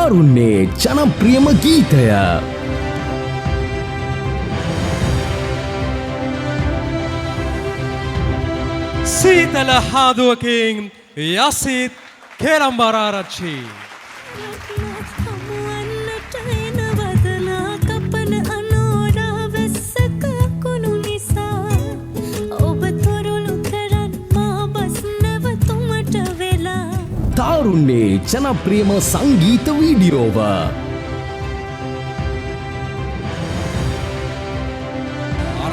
තාරුණ්‍යයේ ජනප්‍රියම ගීතය සීතල හාදුවකින් යසිත් කේරම්බාරාරච්චි තාරුණ්‍යයේ ජනප්‍රියම සංගීත වීඩියෝව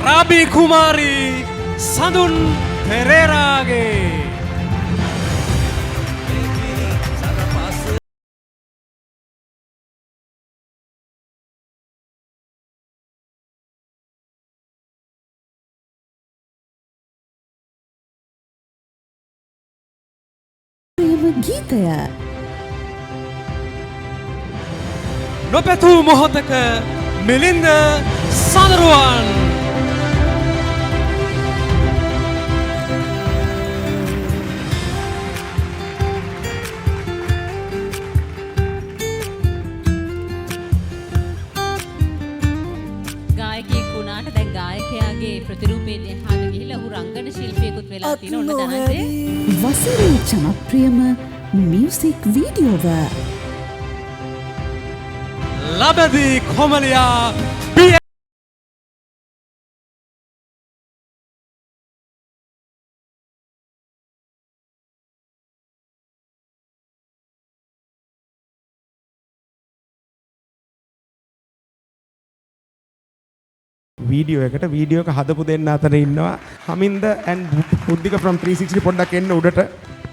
රාබි කුමාරි සඳුන් පෙරේරාගේ ගීතය නොපැතූ මොහොතක මිලින්ද සඳරුවන් ගායකයෙක් වුණාට දැන් ගායකයාගේ ප්‍රතිරූපයෙන් එහාට ගිහිල්ලා ඔහු රංගන ශිල්පියෙකුත් වෙලා තියෙන ඔන්න දනන්දේ වසරේ ජනප්‍රියම මියුසික් වීඩියෝව ලබදී කොමලියා වීඩියෝ එකට වීඩියෝ එක හදපු දෙන්න අතර ඉන්නවා හමින්ද and බුද්ධික from 360 පොඩ්ඩක් එන්න උඩට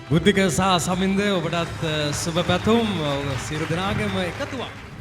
බුද්ධික සහ සමින්ද ඔබටත් සුබ පැතුම් සියලු දෙනාගේම එකතුවක්